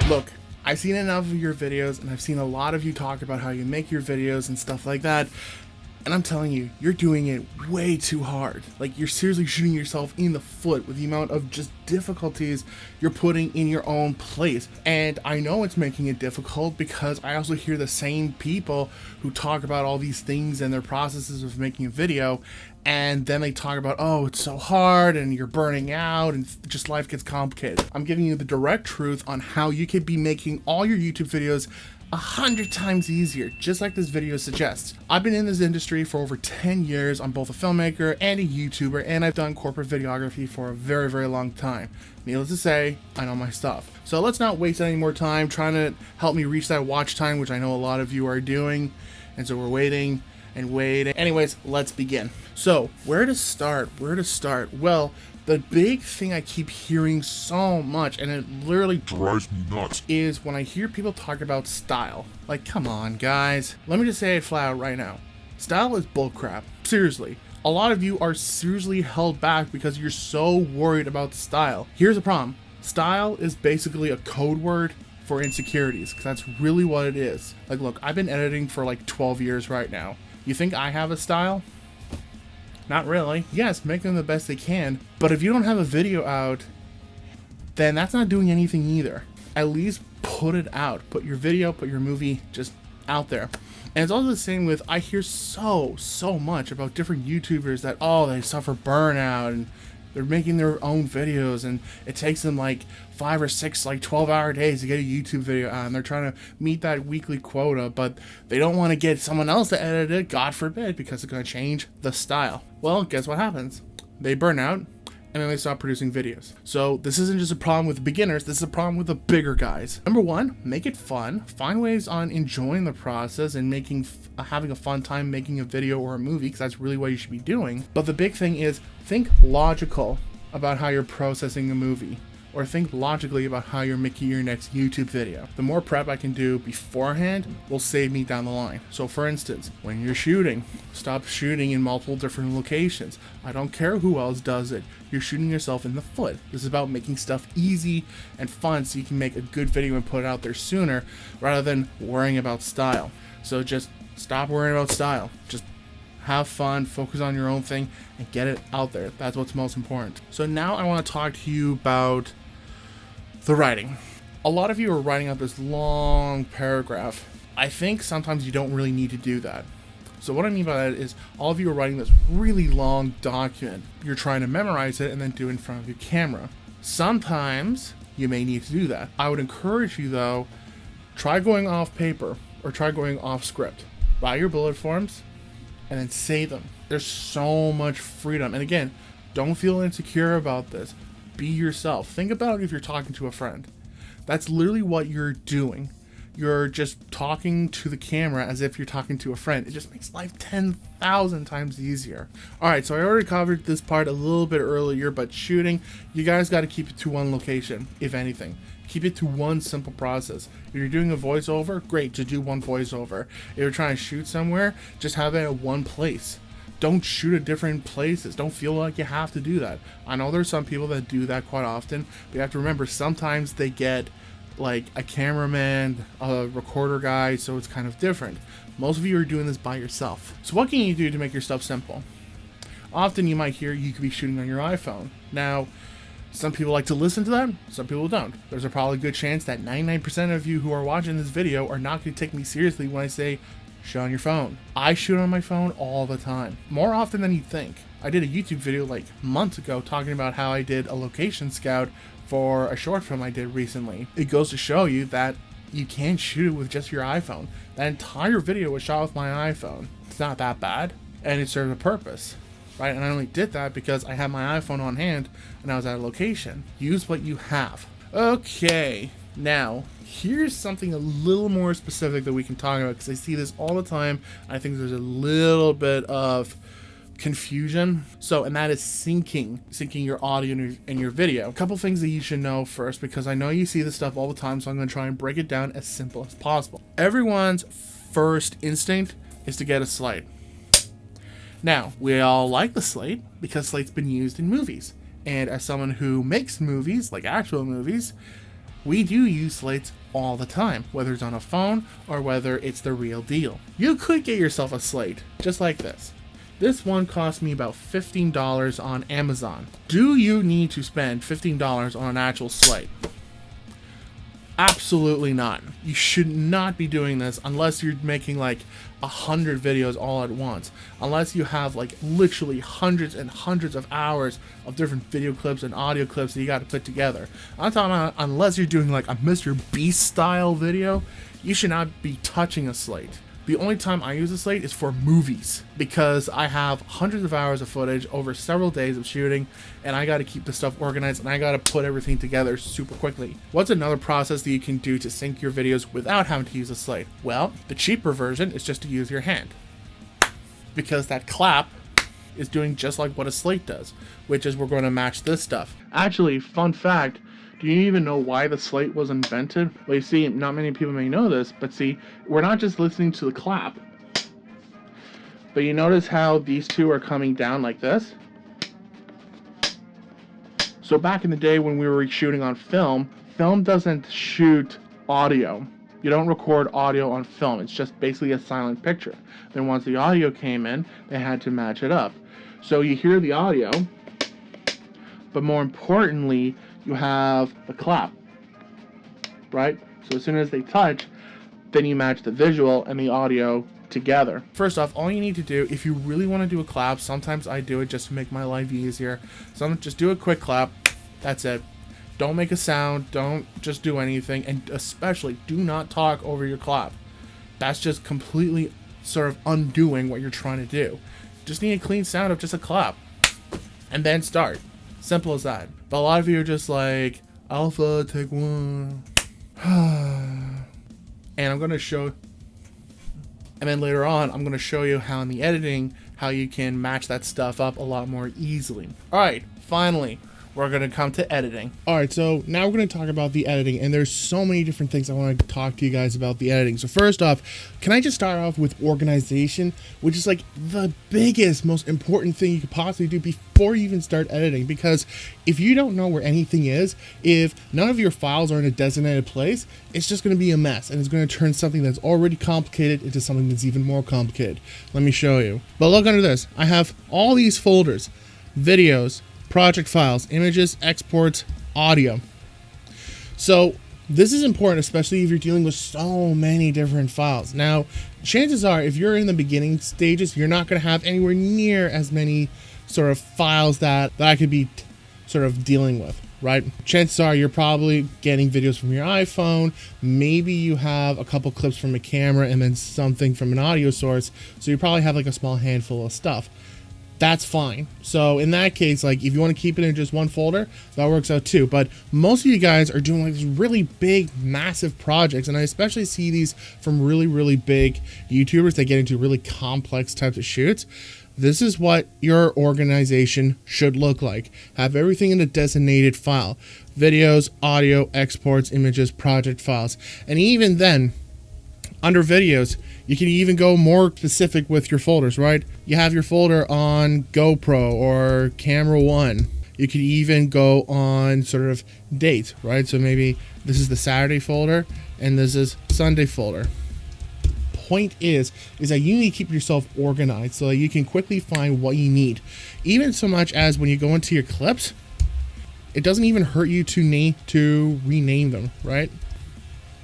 Look, I've seen enough of your videos, and I've seen a lot of you talk about how you make your videos and stuff like that. And I'm telling you, you're doing it way too hard. Like, you're seriously shooting yourself in the foot with the amount of just difficulties you're putting in your own place. And I know it's making it difficult because I also hear the same people who talk about all these things and their processes of making a video, and then they talk about, oh, it's so hard and you're burning out and just life gets complicated. I'm giving you the direct truth on how you could be making all your YouTube videos 100 times easier, just like this video suggests. I've been in this industry for over 10 years. I'm both a filmmaker and a YouTuber, and I've done corporate videography for a very, very long time. Needless to say, I know my stuff. So let's not waste any more time trying to help me reach that watch time, which I know a lot of you are doing. And so we're waiting and waiting. Anyways, let's begin. So where to start? Well, the big thing I keep hearing so much, and it literally drives me nuts, is when I hear people talk about style. Like, come on, guys. Let me just say it flat out right now. Style is bullcrap. Seriously. A lot of you are seriously held back because you're so worried about style. Here's the problem. Style is basically a code word for insecurities, because that's really what it is. Like, look, I've been editing for like 12 years right now. You think I have a style? Not really. Yes, make them the best they can, but if you don't have a video out, then that's not doing anything either. At least put it out. Put your video, put your movie just out there. And it's also the same with, I hear so much about different YouTubers that, oh, they suffer burnout and they're making their own videos and it takes them like 5 or 6 like 12-hour days to get a YouTube video out, and they're trying to meet that weekly quota, but they don't want to get someone else to edit it, God forbid, because it's going to change the style. Well, guess what happens? They burn out and then they stop producing videos. So this isn't just a problem with beginners, this is a problem with the bigger guys. Number one, make it fun. Find ways on enjoying the process and having a fun time making a video or a movie, because that's really what you should be doing. But the big thing is, think logical about how you're processing a movie, or think logically about how you're making your next YouTube video. The more prep I can do beforehand will save me down the line. So for instance, when you're shooting, stop shooting in multiple different locations. I don't care who else does it. You're shooting yourself in the foot. This is about making stuff easy and fun so you can make a good video and put it out there sooner, rather than worrying about style. So just stop worrying about style. Just have fun, focus on your own thing, and get it out there. That's what's most important. So now I want to talk to you about the writing. A lot of you are writing out this long paragraph. I think sometimes you don't really need to do that. So what I mean by that is, all of you are writing this really long document. You're trying to memorize it and then do it in front of your camera. Sometimes you may need to do that. I would encourage you though, try going off paper or try going off script. Write your bullet forms and then say them. There's so much freedom. And again, don't feel insecure about this. Be yourself. Think about it if you're talking to a friend. That's literally what you're doing. You're just talking to the camera as if you're talking to a friend. It just makes life 10,000 times easier. Alright, so I already covered this part a little bit earlier, but shooting, you guys got to keep it to one location, if anything. Keep it to one simple process. If you're doing a voiceover, great, to do one voiceover. If you're trying to shoot somewhere, just have it at one place. Don't shoot at different places. Don't feel like you have to do that. I know there's some people that do that quite often, but you have to remember, sometimes they get like a cameraman, a recorder guy, so it's kind of different. Most of you are doing this by yourself. So what can you do to make your stuff simple? Often you might hear you could be shooting on your iPhone. Now, some people like to listen to that, some people don't. There's a probably good chance that 99% of you who are watching this video are not going to take me seriously when I say shoot on your phone. I shoot on my phone all the time, more often than you'd think. I did a YouTube video like months ago talking about how I did a location scout for a short film I did recently. It goes to show you that you can shoot it with just your iPhone. That entire video was shot with my iPhone. It's not that bad, and it served a purpose, right? And I only did that because I had my iPhone on hand and I was at a location. Use what you have. Okay, now here's something a little more specific that we can talk about, because I see this all the time. I think there's a little bit of confusion. So, and that is syncing your audio and your video. A couple things that you should know first, because I know you see this stuff all the time, so I'm going to try and break it down as simple as possible. Everyone's first instinct is to get a slate. Now, we all like the slate because slate's been used in movies. And as someone who makes movies, like actual movies, We do use slates all the time, whether it's on a phone or whether it's the real deal. You could get yourself a slate, just like this. This one cost me about $15 on Amazon. Do you need to spend $15 on an actual slate? Absolutely not. You should not be doing this unless you're making like 100 videos all at once. Unless you have like literally hundreds and hundreds of hours of different video clips and audio clips that you got to put together. I'm talking about unless you're doing like a Mr. Beast style video, you should not be touching a slate. The only time I use a slate is for movies because I have hundreds of hours of footage over several days of shooting, and I got to keep the stuff organized and I got to put everything together super quickly. What's another process that you can do to sync your videos without having to use a slate? Well, the cheaper version is just to use your hand, because that clap is doing just like what a slate does, which is we're going to match this stuff. Actually, fun fact, do you even know why the slate was invented? Well, you see, not many people may know this, but see, we're not just listening to the clap. But you notice how these two are coming down like this? So back in the day when we were shooting on film, film doesn't shoot audio. You don't record audio on film. It's just basically a silent picture. Then once the audio came in, they had to match it up. So you hear the audio, but more importantly, you have the clap, right? So as soon as they touch, then you match the visual and the audio together. First off, all you need to do, if you really want to do a clap, sometimes I do it just to make my life easier. So just do a quick clap. That's it. Don't make a sound. Don't just do anything. And especially, do not talk over your clap. That's just completely sort of undoing what you're trying to do. Just need a clean sound of just a clap. And then start. Simple as that. But a lot of you are just like, alpha, take one. And I'm going to show, and then later on, I'm going to show you how in the editing, how you can match that stuff up a lot more easily. All right, finally, we're going to come to editing. All right, so now we're going to talk about the editing, and there's so many different things I want to talk to you guys about the editing. So first off, can I just start off with organization, which is like the biggest, most important thing you could possibly do before you even start editing? Because if you don't know where anything is, if none of your files are in a designated place, it's just going to be a mess, and it's going to turn something that's already complicated into something that's even more complicated. Let me show you. But look under this. I have all these folders: videos, project files, images, exports, audio. So this is important, especially if you're dealing with so many different files. Now, chances are, if you're in the beginning stages, you're not going to have anywhere near as many sort of files that I could be sort of dealing with, right? Chances are you're probably getting videos from your iPhone. Maybe you have a couple clips from a camera and then something from an audio source. So you probably have like a small handful of stuff. That's fine. So in that case, like if you want to keep it in just one folder, that works out too. But most of you guys are doing like these really big, massive projects. And I especially see these from really, really big YouTubers that get into really complex types of shoots. This is what your organization should look like. Have everything in a designated file: videos, audio, exports, images, project files. And even then, under videos, you can even go more specific with your folders, right? You have your folder on GoPro or Camera One. You could even go on sort of dates, right? So maybe this is the Saturday folder and this is Sunday folder. Point is that you need to keep yourself organized so that you can quickly find what you need. Even so much as when you go into your clips, it doesn't even hurt you to rename them, right?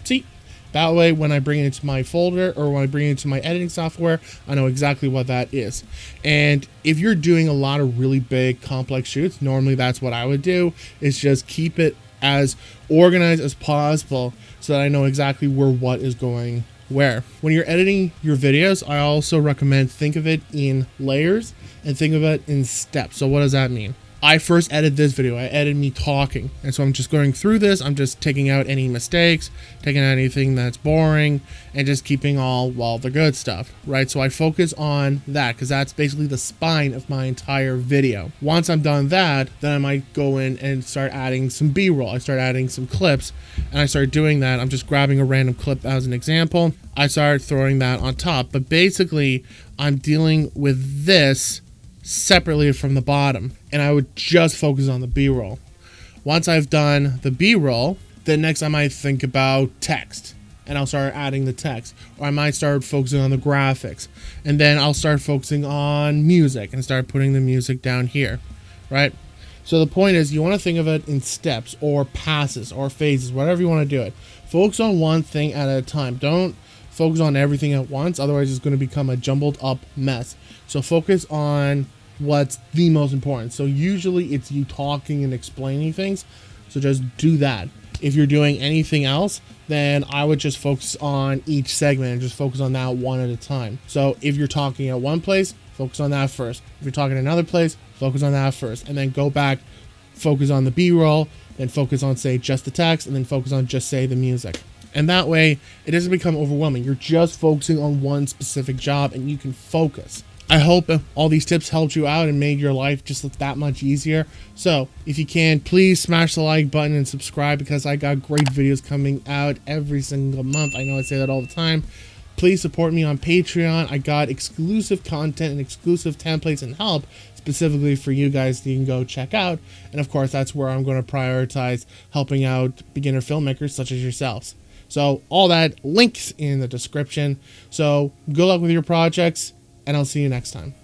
See? That way, when I bring it into my folder or when I bring it into my editing software, I know exactly what that is. And if you're doing a lot of really big, complex shoots, normally that's what I would do, is just keep it as organized as possible so that I know exactly where what is going where. When you're editing your videos, I also recommend think of it in layers and think of it in steps. So what does that mean? I first edited this video. I edited me talking. And so I'm just going through this. I'm just taking out any mistakes, taking out anything that's boring, and just keeping all the good stuff, right? So I focus on that because that's basically the spine of my entire video. Once I'm done that, then I might go in and start adding some B-roll. I start adding some clips, and I start doing that. I'm just grabbing a random clip as an example. I start throwing that on top. But basically, I'm dealing with this separately from the bottom, and I would just focus on the B-roll. Once I've done the B-roll, Then next I might think about text, and I'll start adding the text. Or I might start focusing on the graphics. And then I'll start focusing on music and start putting the music down here, right? So the point is, you want to think of it in steps or passes or phases, whatever you want to do it. Focus on one thing at a time. Don't focus on everything at once, otherwise it's going to become a jumbled up mess. So focus on what's the most important. So usually it's you talking and explaining things, so just do that. If you're doing anything else, then I would just focus on each segment and just focus on that one at a time. So if you're talking at one place, focus on that first. If you're talking another place, focus on that first, and then go back, focus on the B-roll, then focus on, say, just the text, and then focus on just, say, the music. And that way it doesn't become overwhelming. You're just focusing on one specific job and you can focus. I hope all these tips helped you out and made your life just that much easier. So if you can, please smash the like button and subscribe, because I got great videos coming out every single month. I know I say that all the time. Please support me on Patreon. I got exclusive content and exclusive templates and help specifically for you guys that you can go check out. And of course, that's where I'm going to prioritize helping out beginner filmmakers such as yourselves. So all that links in the description. So good luck with your projects, and I'll see you next time.